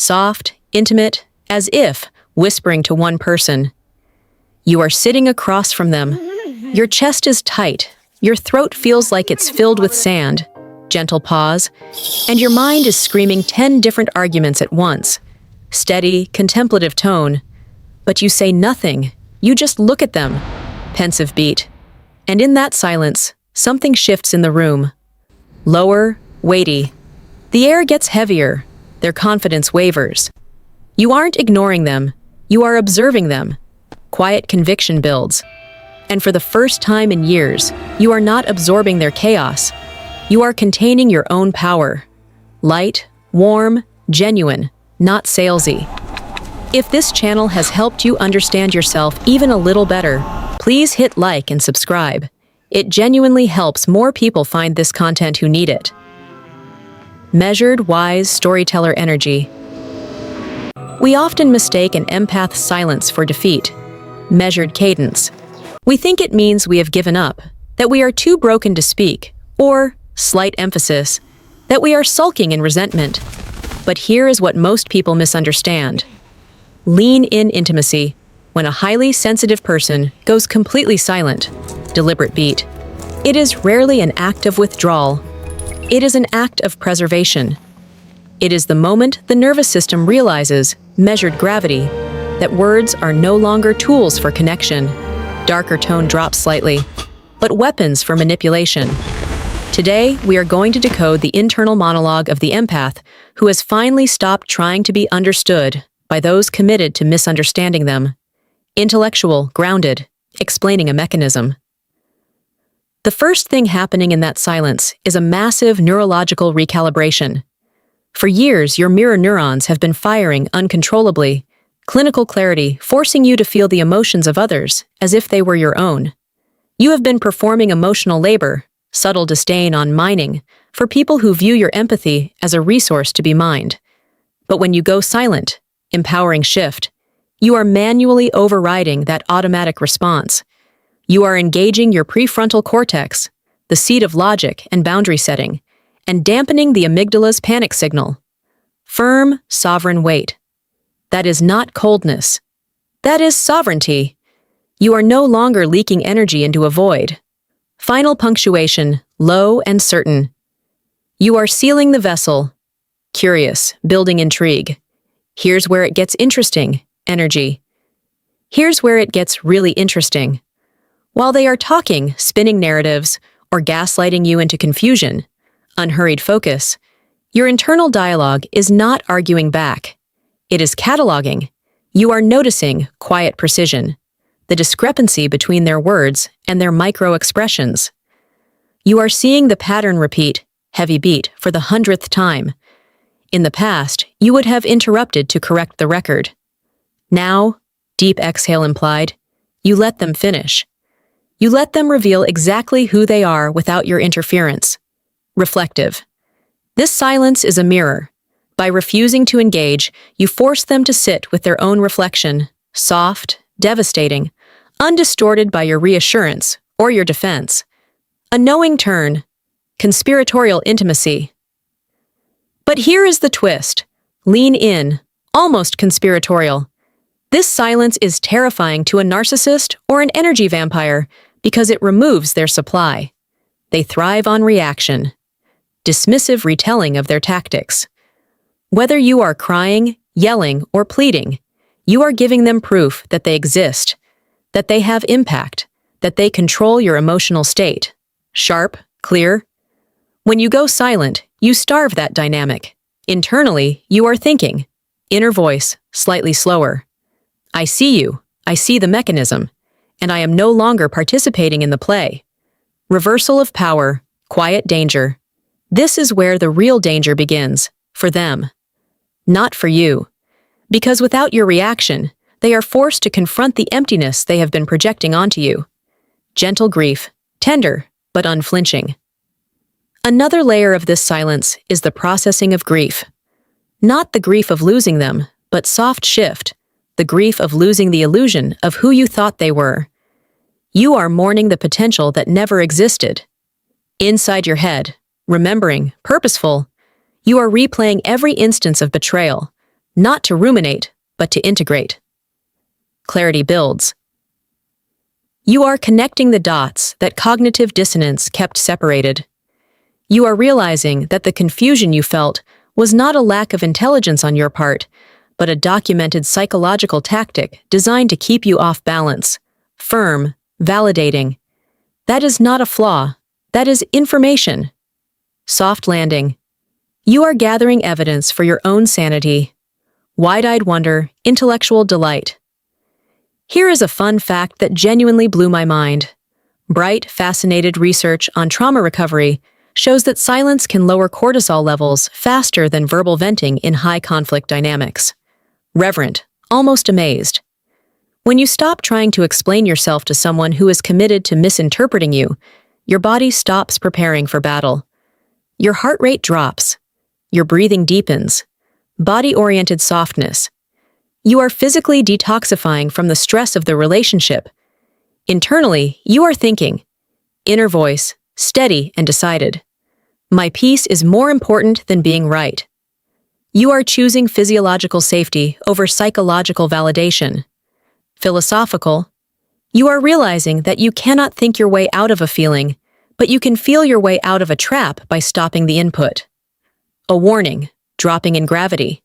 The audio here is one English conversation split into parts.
soft, intimate, as if whispering to one person. You are sitting across from them. Your chest is tight. Your throat feels like it's filled with sand. Gentle pause, and your mind is screaming 10 different arguments at once. Steady, contemplative tone. But you say nothing. You just look at them. Pensive beat. And in that silence, something shifts in the room. Lower, weighty. The air gets heavier. Their confidence wavers. You aren't ignoring them. You are observing them. Quiet conviction builds. And for the first time in years, you are not absorbing their chaos. You are containing your own power. Light, warm, genuine, not salesy. If this channel has helped you understand yourself even a little better, please hit like and subscribe. It genuinely helps more people find this content who need it. Measured, wise storyteller energy. We often mistake an empath's silence for defeat. Measured cadence. We think it means we have given up, that we are too broken to speak, or, slight emphasis, that we are sulking in resentment. But here is what most people misunderstand. Lean-in intimacy, when a highly sensitive person goes completely silent. Deliberate beat. It is rarely an act of withdrawal. It is an act of preservation. It is the moment the nervous system realizes, measured gravity, that words are no longer tools for connection. Darker tone drops slightly, but weapons for manipulation. Today, we are going to decode the internal monologue of the empath who has finally stopped trying to be understood by those committed to misunderstanding them. Intellectual, grounded, explaining a mechanism. The first thing happening in that silence is a massive neurological recalibration. For years, your mirror neurons have been firing uncontrollably, clinical clarity forcing you to feel the emotions of others as if they were your own. You have been performing emotional labor, subtle disdain on mining, for people who view your empathy as a resource to be mined. But when you go silent, empowering shift, you are manually overriding that automatic response. You are engaging your prefrontal cortex, the seat of logic and boundary setting, and dampening the amygdala's panic signal. Firm, sovereign weight. That is not coldness. That is sovereignty. You are no longer leaking energy into a void. Final punctuation, low and certain. You are sealing the vessel. Curious, building intrigue. Here's where it gets interesting, energy. Here's where it gets really interesting. While they are talking, spinning narratives, or gaslighting you into confusion, unhurried focus, your internal dialogue is not arguing back. It is cataloging. You are noticing quiet precision, the discrepancy between their words and their micro-expressions. You are seeing the pattern repeat, heavy beat, for the 100th time. In the past, you would have interrupted to correct the record. Now, deep exhale implied, you let them finish. You let them reveal exactly who they are without your interference. Reflective. This silence is a mirror. By refusing to engage, you force them to sit with their own reflection, soft, devastating, undistorted by your reassurance or your defense. A knowing turn, conspiratorial intimacy. But here is the twist. Lean in, almost conspiratorial. This silence is terrifying to a narcissist or an energy vampire because it removes their supply. They thrive on reaction. Dismissive retelling of their tactics. Whether you are crying, yelling, or pleading, you are giving them proof that they exist, that they have impact, that they control your emotional state. Sharp, clear. When you go silent, you starve that dynamic. Internally, you are thinking. Inner voice, slightly slower. I see you, I see the mechanism, and I am no longer participating in the play. Reversal of power, quiet danger. This is where the real danger begins, for them. Not for you. Because without your reaction, they are forced to confront the emptiness they have been projecting onto you. Gentle grief, tender, but unflinching. Another layer of this silence is the processing of grief. Not the grief of losing them, but soft shift, the grief of losing the illusion of who you thought they were. You are mourning the potential that never existed. Inside your head, remembering, purposeful, you are replaying every instance of betrayal, not to ruminate, but to integrate. Clarity builds. You are connecting the dots that cognitive dissonance kept separated. You are realizing that the confusion you felt was not a lack of intelligence on your part, but a documented psychological tactic designed to keep you off balance, firm, validating. That is not a flaw. That is information. Soft landing. You are gathering evidence for your own sanity. Wide-eyed wonder, intellectual delight. Here is a fun fact that genuinely blew my mind. Bright, fascinated research on trauma recovery shows that silence can lower cortisol levels faster than verbal venting in high-conflict dynamics. Reverent, almost amazed. When you stop trying to explain yourself to someone who is committed to misinterpreting you, your body stops preparing for battle. Your heart rate drops. Your breathing deepens. Body-oriented softness. You are physically detoxifying from the stress of the relationship. Internally, you are thinking. Inner voice, steady and decided. My peace is more important than being right. You are choosing physiological safety over psychological validation. Philosophical. You are realizing that you cannot think your way out of a feeling, but you can feel your way out of a trap by stopping the input. A warning, dropping in gravity.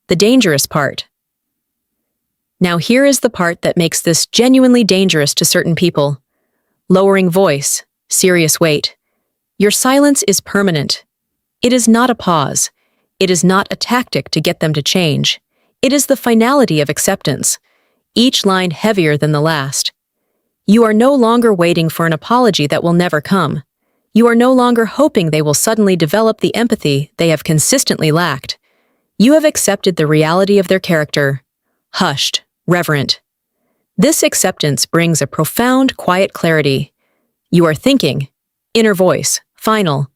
The dangerous part. Now here is the part that makes this genuinely dangerous to certain people. Lowering voice, serious weight. Your silence is permanent. It is not a pause. It is not a tactic to get them to change. It is the finality of acceptance, each line heavier than the last. You are no longer waiting for an apology that will never come. You are no longer hoping they will suddenly develop the empathy they have consistently lacked. You have accepted the reality of their character. Hushed, reverent. This acceptance brings a profound, quiet clarity. You are thinking. Inner voice, final.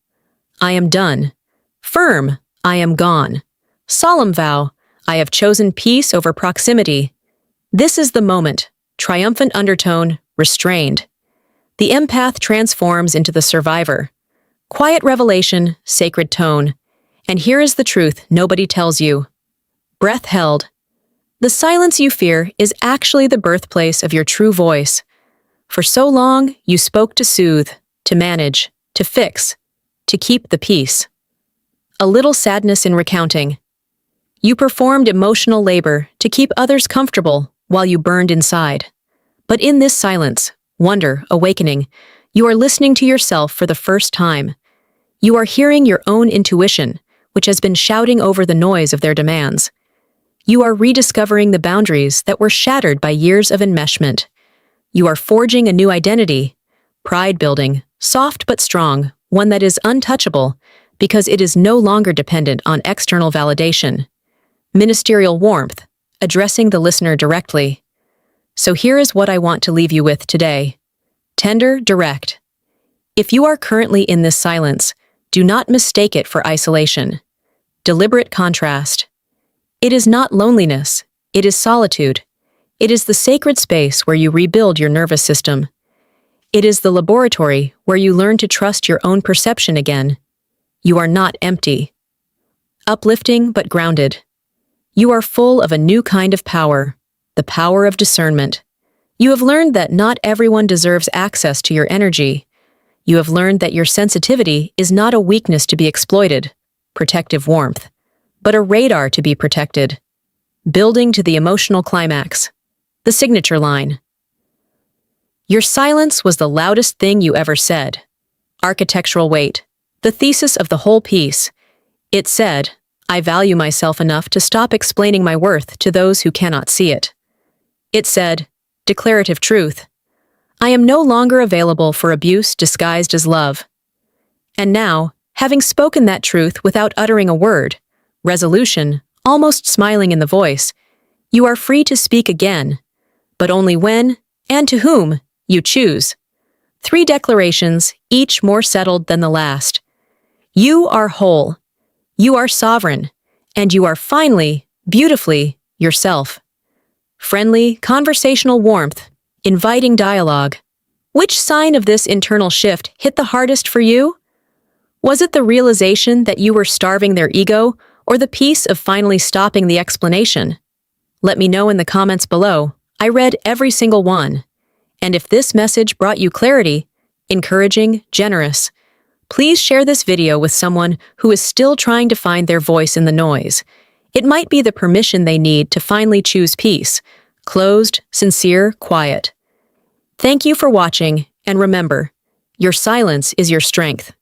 I am done. Firm, I am gone. Solemn vow, I have chosen peace over proximity. This is the moment, triumphant undertone, restrained. The empath transforms into the survivor. Quiet revelation, sacred tone. And here is the truth nobody tells you. Breath held. The silence you fear is actually the birthplace of your true voice. For so long, you spoke to soothe, to manage, to fix, to keep the peace. A little sadness in recounting. You performed emotional labor to keep others comfortable while you burned inside. But in this silence, wonder, awakening, you are listening to yourself for the first time. You are hearing your own intuition, which has been shouting over the noise of their demands. You are rediscovering the boundaries that were shattered by years of enmeshment. You are forging a new identity, pride-building, soft but strong, one that is untouchable because it is no longer dependent on external validation. Ministerial warmth, addressing the listener directly. So here is what I want to leave you with today. Tender, direct. If you are currently in this silence, do not mistake it for isolation. Deliberate contrast. It is not loneliness, it is solitude. It is the sacred space where you rebuild your nervous system. It is the laboratory where you learn to trust your own perception again. You are not empty. Uplifting but grounded. You are full of a new kind of power, the power of discernment. You have learned that not everyone deserves access to your energy. You have learned that your sensitivity is not a weakness to be exploited, protective warmth, but a radar to be protected. Building to the emotional climax. The signature line. Your silence was the loudest thing you ever said. Architectural weight. The thesis of the whole piece. It said, I value myself enough to stop explaining my worth to those who cannot see it. It said, declarative truth. I am no longer available for abuse disguised as love. And now, having spoken that truth without uttering a word, resolution, almost smiling in the voice, you are free to speak again, but only when, and to whom, you choose. 3 declarations, each more settled than the last. You are whole. You are sovereign. And you are finally, beautifully, yourself. Friendly, conversational warmth, inviting dialogue. Which sign of this internal shift hit the hardest for you? Was it the realization that you were starving their ego, or the peace of finally stopping the explanation? Let me know in the comments below. I read every single one. And if this message brought you clarity, encouraging, generous, please share this video with someone who is still trying to find their voice in the noise. It might be the permission they need to finally choose peace. Closed, sincere, quiet. Thank you for watching, and remember, your silence is your strength.